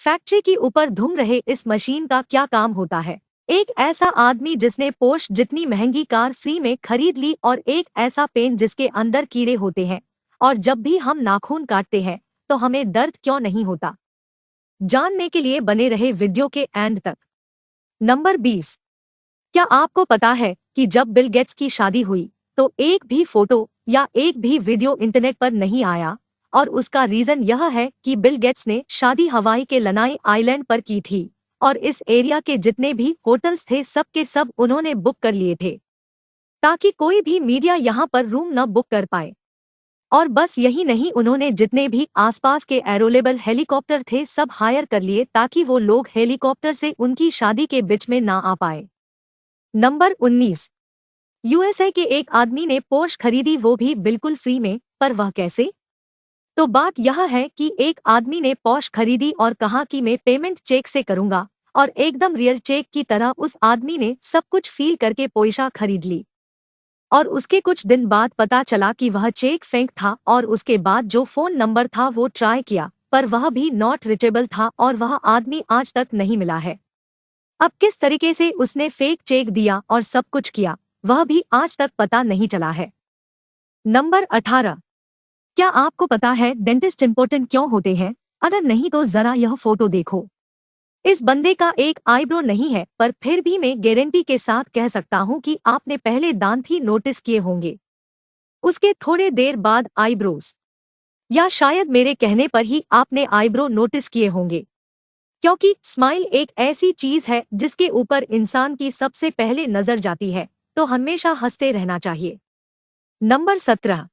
Factory के ऊपर घूम रहे इस मशीन का क्या काम होता है? एक ऐसा आदमी जिसने पोर्श जितनी महंगी कार फ्री में खरीद ली और एक ऐसा पेन जिसके अंदर कीड़े होते हैं और जब भी हम नाखून काटते हैं तो हमें दर्द क्यों नहीं होता? जानने के लिए बने रहे वीडियो के एंड तक। नंबर 20। क्या आपको पता है कि जब बिल गेट्स की शादी हुई तो एक भी फोटो या एक भी वीडियो इंटरनेट पर नहीं आया? और उसका रीजन यह है कि बिल गेट्स ने शादी हवाई के लनाई आइलैंड पर की थी और इस एरिया के जितने भी होटल्स थे सब के सब उन्होंने बुक कर लिए थे ताकि कोई भी मीडिया यहाँ पर रूम न बुक कर पाए। और बस यही नहीं, उन्होंने जितने भी आसपास के एरोलेबल हेलीकॉप्टर थे सब हायर कर लिए ताकि वो लोग हेलीकॉप्टर से उनकी शादी के बीच में ना आ पाए। नंबर 19। यूएसए के एक आदमी ने पोर्श खरीदी, वो भी बिल्कुल फ्री में। पर वह कैसे? तो बात यह है कि एक आदमी ने पोर्श खरीदी और कहा कि मैं पेमेंट चेक से करूंगा और एकदम रियल चेक की तरह उस आदमी ने सब कुछ फील करके पोर्शा खरीद ली। और उसके कुछ दिन बाद पता चला कि वह चेक फेंक था और उसके बाद जो फोन नंबर था वो ट्राई किया पर वह भी नॉट रीचेबल था और वह आदमी आज तक नहीं मिला है। अब किस तरीके से उसने फेक चेक दिया और सब कुछ किया वह भी आज तक पता नहीं चला है। नंबर 18। क्या आपको पता है डेंटिस्ट इम्पोर्टेंट क्यों होते हैं? अगर नहीं तो जरा यह फोटो देखो। इस बंदे का एक आईब्रो नहीं है पर फिर भी मैं गारंटी के साथ कह सकता हूं कि आपने पहले दांत ही नोटिस किए होंगे, उसके थोड़े देर बाद आईब्रोज, या शायद मेरे कहने पर ही आपने आईब्रो नोटिस किए होंगे, क्योंकि स्माइल एक ऐसी चीज है जिसके ऊपर इंसान की सबसे पहले नजर जाती है, तो हमेशा हंसते रहना चाहिए। नंबर 17।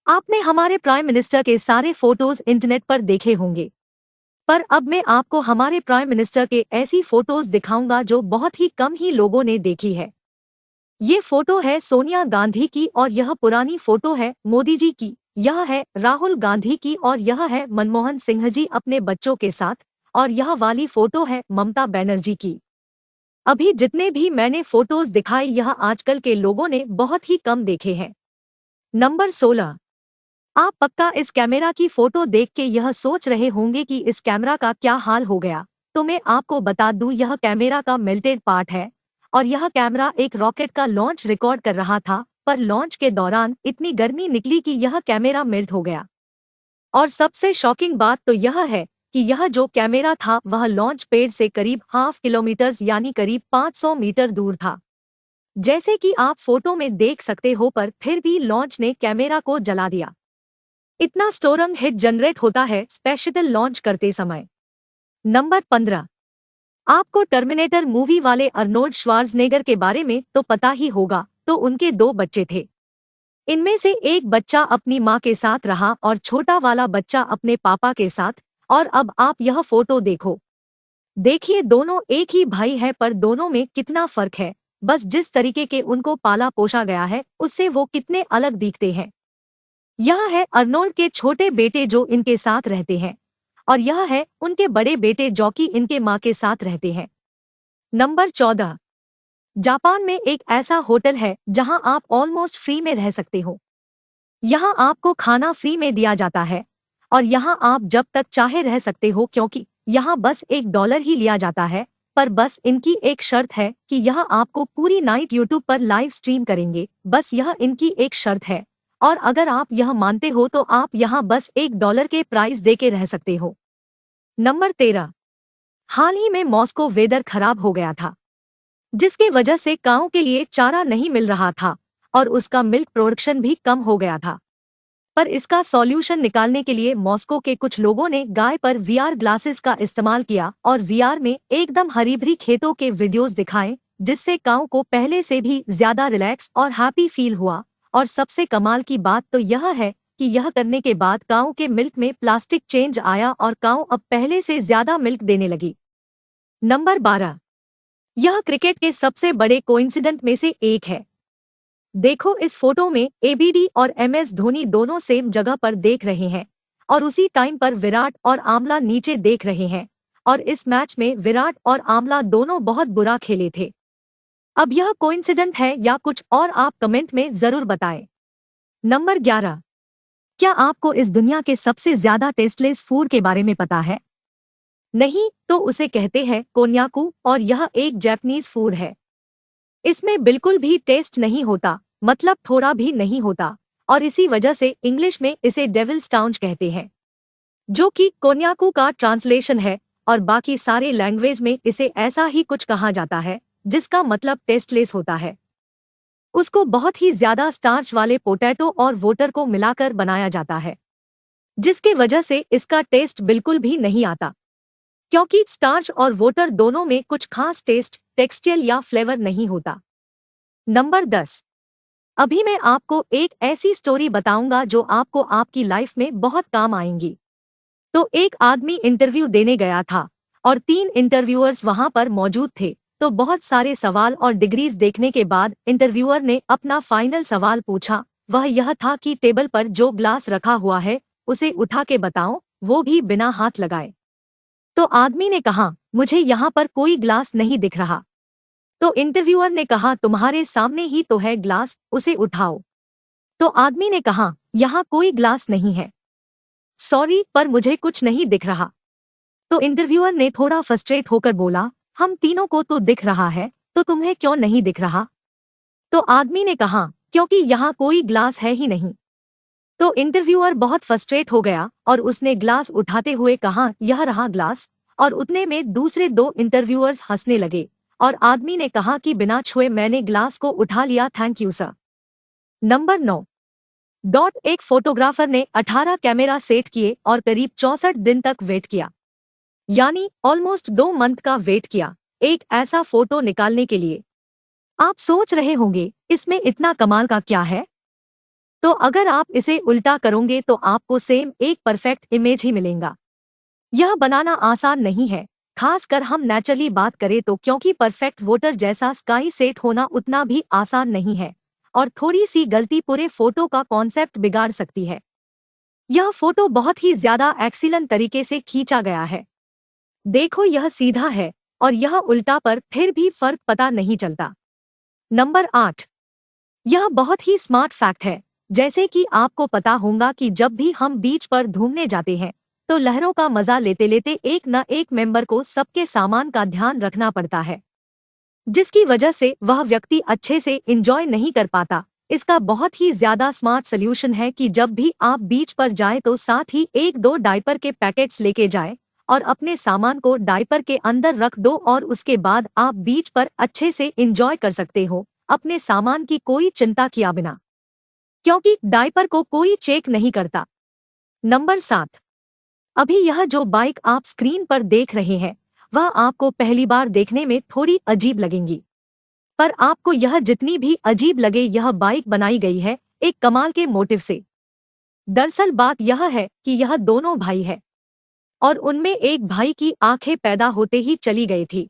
आपने हमारे प्राइम मिनिस्टर के सारे फोटोज इंटरनेट पर देखे होंगे, पर अब मैं आपको हमारे प्राइम मिनिस्टर के ऐसी फोटोज दिखाऊंगा जो बहुत ही कम ही लोगों ने देखी है। ये फोटो है सोनिया गांधी की और यह पुरानी फोटो है मोदी जी की, यह है राहुल गांधी की और यह है मनमोहन सिंह जी अपने बच्चों के साथ, और यह वाली फोटो है ममता बनर्जी की। अभी जितने भी मैंने फोटोज दिखाई यह आजकल के लोगों ने बहुत ही कम देखे हैं। नंबर 16। आप पक्का इस कैमरा की फोटो देख के यह सोच रहे होंगे कि इस कैमरा का क्या हाल हो गया, तो मैं आपको बता दूं यह कैमरा का मेल्टेड पार्ट है और यह कैमरा एक रॉकेट का लॉन्च रिकॉर्ड कर रहा था पर लॉन्च के दौरान इतनी गर्मी निकली कि यह कैमरा मेल्ट हो गया। और सबसे शॉकिंग बात तो यह है कि यह जो कैमरा था वह लॉन्च पैड से करीब हाफ किलोमीटर यानी करीब 500 मीटर दूर था, जैसे कि आप फोटो में देख सकते हो, पर फिर भी लॉन्च ने कैमरा को जला दिया। इतना स्टोरम हिट जनरेट होता है स्पेशल लॉन्च करते समय। नंबर 15। आपको टर्मिनेटर मूवी वाले अर्नोल्ड श्वार्ज़नेगर के बारे में तो पता ही होगा, तो उनके 2 बच्चे थे। इनमें से एक बच्चा अपनी माँ के साथ रहा और छोटा वाला बच्चा अपने पापा के साथ। और अब आप यह फोटो देखो, देखिए दोनों एक ही भाई है पर दोनों में कितना फर्क है, बस जिस तरीके के उनको पाला पोषा गया है उससे वो कितने अलग दिखते हैं। यह है अर्नोल्ड के छोटे बेटे जो इनके साथ रहते हैं और यह है उनके बड़े बेटे जो कि इनके माँ के साथ रहते हैं। नंबर 14। जापान में एक ऐसा होटल है जहां आप ऑलमोस्ट फ्री में रह सकते हो। यहां आपको खाना फ्री में दिया जाता है और यहां आप जब तक चाहे रह सकते हो, क्योंकि यहां बस $1 ही लिया जाता है। पर बस इनकी एक शर्त है कि यह आपको पूरी नाइट यूट्यूब पर लाइव स्ट्रीम करेंगे, बस यह इनकी एक शर्त है। और अगर आप यह मानते हो तो आप यहाँ बस $1 के प्राइस दे के रह सकते हो। नंबर 13। हाल ही में मॉस्को वेदर खराब हो गया था जिसके वजह से काऊ के लिए चारा नहीं मिल रहा था और उसका मिल्क प्रोडक्शन भी कम हो गया था। पर इसका सॉल्यूशन निकालने के लिए मॉस्को के कुछ लोगों ने गाय पर वीआर ग्लासेस का इस्तेमाल किया और वीआर में एकदम हरी भरी खेतों के वीडियोस दिखाए, जिससे काऊ को पहले से भी ज्यादा रिलैक्स और हैप्पी फील हुआ। और सबसे कमाल की बात तो यह है कि यह करने के बाद काऊ के मिल्क में प्लास्टिक चेंज आया और काऊ अब पहले से ज्यादा मिल्क देने लगी। नंबर 12। यह क्रिकेट के सबसे बड़े कोइंसिडेंट में से एक है। देखो इस फोटो में एबीडी और एमएस धोनी दोनों सेम जगह पर देख रहे हैं और उसी टाइम पर विराट और आमला नीचे देख रहे हैं और इस मैच में विराट और आमला दोनों बहुत बुरा खेले थे। अब यह कोइंसिडेंट है या कुछ और, आप कमेंट में जरूर बताएं। नंबर 11। क्या आपको इस दुनिया के सबसे ज्यादा टेस्टलेस फूड के बारे में पता है? नहीं तो उसे कहते हैं कोन्याकू और यह एक जापानीज फूड है। इसमें बिल्कुल भी टेस्ट नहीं होता, मतलब थोड़ा भी नहीं होता, और इसी वजह से इंग्लिश में इसे डेविल्स टाउन कहते हैं, जो कि कोन्याकू का ट्रांसलेशन है। और बाकी सारे लैंग्वेज में इसे ऐसा ही कुछ कहा जाता है, जिसका मतलब टेस्टलेस होता है। उसको बहुत ही ज्यादा स्टार्च वाले पोटैटो और वोटर को मिलाकर बनाया जाता है, जिसके वजह से इसका टेस्ट बिल्कुल भी नहीं आता, क्योंकि स्टार्च और वोटर दोनों में कुछ खास टेस्ट, टेक्सचर या फ्लेवर नहीं होता। नंबर 10। अभी मैं आपको एक ऐसी स्टोरी बताऊंगा जो आपको आपकी लाइफ में बहुत काम आएंगी। तो एक आदमी इंटरव्यू देने गया था और 3 इंटरव्यूअर्स वहां पर मौजूद थे। तो बहुत सारे सवाल और डिग्रीज देखने के बाद इंटरव्यूअर ने अपना फाइनल सवाल पूछा। वह यह था कि टेबल पर जो ग्लास रखा हुआ है उसे उठा के बताओ, वो भी बिना हाथ लगाए। तो आदमी ने कहा, मुझे यहाँ पर कोई ग्लास नहीं दिख रहा। तो इंटरव्यूअर ने कहा, तुम्हारे सामने ही तो है ग्लास, उसे उठाओ। तो आदमी ने कहा, यहाँ कोई ग्लास नहीं है, सॉरी पर मुझे कुछ नहीं दिख रहा। तो इंटरव्यूअर ने थोड़ा फ्रस्ट्रेट होकर बोला, हम तीनों को तो दिख रहा है, तो तुम्हें क्यों नहीं दिख रहा? तो आदमी ने कहा, क्योंकि यहाँ कोई ग्लास है ही नहीं। तो इंटरव्यूअर बहुत फ्रस्ट्रेट हो गया और उसने ग्लास उठाते हुए कहा, यह रहा ग्लास। और उतने में दूसरे 2 इंटरव्यूअर्स हंसने लगे और आदमी ने कहा कि बिना छुए मैंने ग्लास को उठा लिया, थैंक यू सर। नंबर 9। एक फोटोग्राफर ने 18 कैमरा सेट किए और करीब 64 दिन तक वेट किया, यानी ऑलमोस्ट 2 मंथ का वेट किया एक ऐसा फोटो निकालने के लिए। आप सोच रहे होंगे इसमें इतना कमाल का क्या है? तो अगर आप इसे उल्टा करोगे तो आपको सेम एक परफेक्ट इमेज ही मिलेगा। यह बनाना आसान नहीं है, खासकर हम नेचुरली बात करें तो, क्योंकि परफेक्ट वोटर जैसा स्काई सेट होना उतना भी आसान नहीं है और थोड़ी सी गलती पूरे फोटो का कॉन्सेप्ट बिगाड़ सकती है। यह फोटो बहुत ही ज्यादा एक्सीलेंट तरीके से खींचा गया है। देखो यह सीधा है और यह उल्टा, पर फिर भी फर्क पता नहीं चलता। नंबर 8। यह बहुत ही स्मार्ट फैक्ट है। जैसे कि आपको पता होगा कि जब भी हम बीच पर घूमने जाते हैं तो लहरों का मजा लेते लेते एक न एक मेंबर को सबके सामान का ध्यान रखना पड़ता है, जिसकी वजह से वह व्यक्ति अच्छे से एंजॉय नहीं कर पाता। इसका बहुत ही ज्यादा स्मार्ट सल्यूशन है कि जब भी आप बीच पर जाएं तो साथ ही 1-2 डायपर के पैकेट्स लेके जाएं और अपने सामान को डायपर के अंदर रख दो और उसके बाद आप बीच पर अच्छे से एंजॉय कर सकते हो, अपने सामान की कोई चिंता किया बिना, क्योंकि डायपर को कोई चेक नहीं करता। नंबर 7। अभी यह जो बाइक आप स्क्रीन पर देख रहे हैं वह आपको पहली बार देखने में थोड़ी अजीब लगेंगी, पर आपको यह जितनी भी अजीब लगे, यह बाइक बनाई गई है एक कमाल के मोटिव से। दरअसल बात यह है कि यह दोनों भाई है और उनमें एक भाई की आंखें पैदा होते ही चली गई थी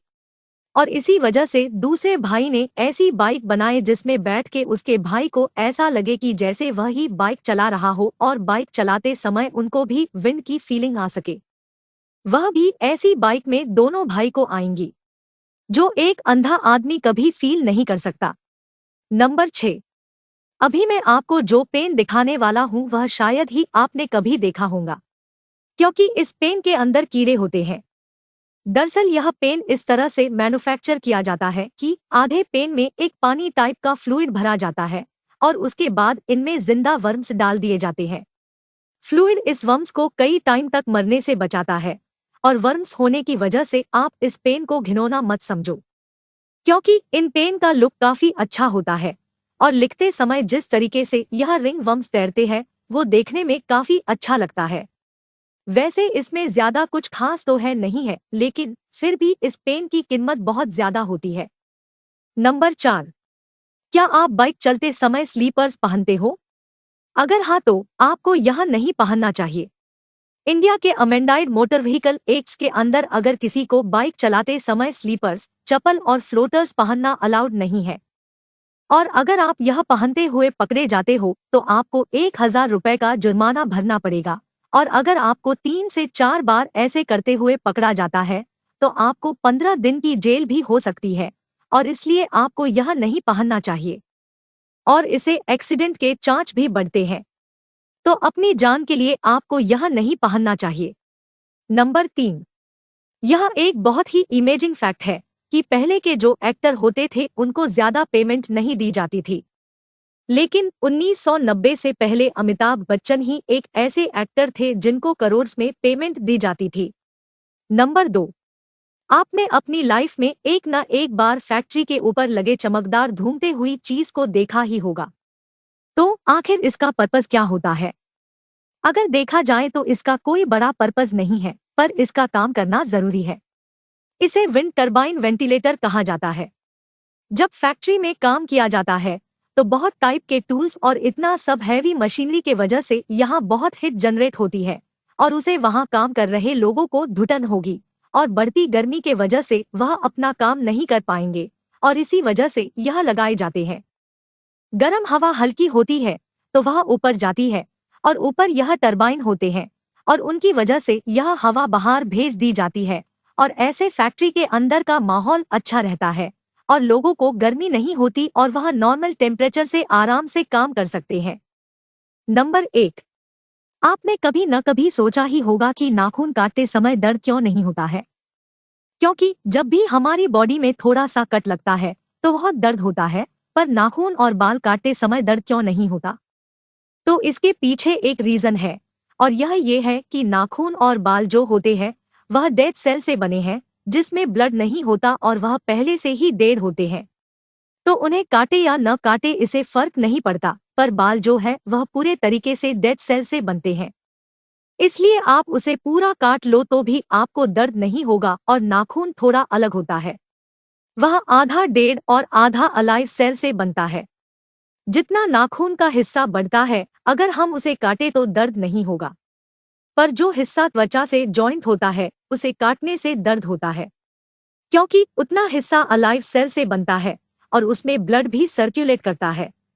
और इसी वजह से दूसरे भाई ने ऐसी बाइक बनाए जिसमें बैठ के उसके भाई को ऐसा लगे कि जैसे वह ही बाइक चला रहा हो और बाइक चलाते समय उनको भी विंड की फीलिंग आ सके। वह भी ऐसी बाइक में दोनों भाई को आएंगी जो एक अंधा आदमी कभी फील नहीं कर सकता। नंबर 6। अभी मैं आपको जो पेन दिखाने वाला हूं वह शायद ही आपने कभी देखा होगा, क्योंकि इस पेन के अंदर कीड़े होते हैं। दरअसल यह पेन इस तरह से मैन्युफैक्चर किया जाता है कि आधे पेन में एक पानी टाइप का फ्लूइड भरा जाता है और उसके बाद इनमें जिंदा वर्म्स डाल दिए जाते हैं। फ्लूइड इस वर्म्स को कई टाइम तक मरने से बचाता है और वर्म्स होने की वजह से आप इस पेन को घिनौना मत समझो, क्योंकि इन पेन का लुक काफी अच्छा होता है और लिखते समय जिस तरीके से यह रिंग वर्म्स तैरते हैं वो देखने में काफी अच्छा लगता है। वैसे इसमें ज्यादा कुछ खास तो है नहीं है, लेकिन फिर भी इस पेन की कीमत बहुत ज्यादा होती है। नंबर 4। क्या आप बाइक चलते समय स्लीपर्स पहनते हो? अगर हाँ तो आपको यह नहीं पहनना चाहिए। इंडिया के अमेंडाइड मोटर व्हीकल एक्ट्स के अंदर अगर किसी को बाइक चलाते समय स्लीपर्स, चप्पल और फ्लोटर्स पहनना अलाउड नहीं है और अगर आप यह पहनते हुए पकड़े जाते हो तो आपको 1000 रुपए का जुर्माना भरना पड़ेगा और अगर आपको 3 से 4 बार ऐसे करते हुए पकड़ा जाता है तो आपको 15 दिन की जेल भी हो सकती है और इसलिए आपको यह नहीं पहनना चाहिए और इसे एक्सीडेंट के चांस भी बढ़ते हैं, तो अपनी जान के लिए आपको यह नहीं पहनना चाहिए। नंबर 3। यह एक बहुत ही इमेजिंग फैक्ट है कि पहले के जो एक्टर होते थे उनको ज्यादा पेमेंट नहीं दी जाती थी, लेकिन 1990 से पहले अमिताभ बच्चन ही एक ऐसे एक्टर थे जिनको करोड़ में पेमेंट दी जाती थी। नंबर 2, आपने अपनी लाइफ में एक न एक बार फैक्ट्री के ऊपर लगे चमकदार घूमते हुई चीज को देखा ही होगा। तो आखिर इसका पर्पस क्या होता है? अगर देखा जाए तो इसका कोई बड़ा पर्पस नहीं है, पर इसका काम करना जरूरी है। इसे विंड टरबाइन वेंटिलेटर कहा जाता है। जब फैक्ट्री में काम किया जाता है तो बहुत टाइप के टूल्स और इतना सब हैवी मशीनरी के वजह से यहाँ बहुत हीट जनरेट होती है और उसे वहाँ काम कर रहे लोगों को घुटन होगी और बढ़ती गर्मी के वजह से वह अपना काम नहीं कर पाएंगे और इसी वजह से यह लगाए जाते हैं। गर्म हवा हल्की होती है तो वह ऊपर जाती है और ऊपर यह टरबाइन होते हैं और उनकी वजह से यह हवा बाहर भेज दी जाती है और ऐसे फैक्ट्री के अंदर का माहौल अच्छा रहता है और लोगों को गर्मी नहीं होती और वह नॉर्मल टेम्परेचर से आराम से काम कर सकते हैं। नंबर 1, आपने कभी न कभी सोचा ही होगा कि नाखून काटते समय दर्द क्यों नहीं होता है? क्योंकि जब भी हमारी बॉडी में थोड़ा सा कट लगता है तो बहुत दर्द होता है, पर नाखून और बाल काटते समय दर्द क्यों नहीं होता? तो इसके पीछे एक रीजन है और यह ये है कि नाखून और बाल जो होते हैं वह डेड सेल से बने हैं जिसमें ब्लड नहीं होता और वह पहले से ही डेड होते हैं। तो उन्हें काटे या न काटे इससे फर्क नहीं पड़ता, पर बाल जो है वह पूरे तरीके से डेड सेल से बनते हैं, इसलिए आप उसे पूरा काट लो तो भी आपको दर्द नहीं होगा। और नाखून थोड़ा अलग होता है, वह आधा डेड और आधा अलाइव सेल से बनता है। जितना नाखून का हिस्सा बढ़ता है अगर हम उसे काटे तो दर्द नहीं होगा, पर जो हिस्सा त्वचा से जॉइंट होता है उसे काटने से दर्द होता है, क्योंकि उतना हिस्सा अलाइव सेल से बनता है और उसमें ब्लड भी सर्कुलेट करता है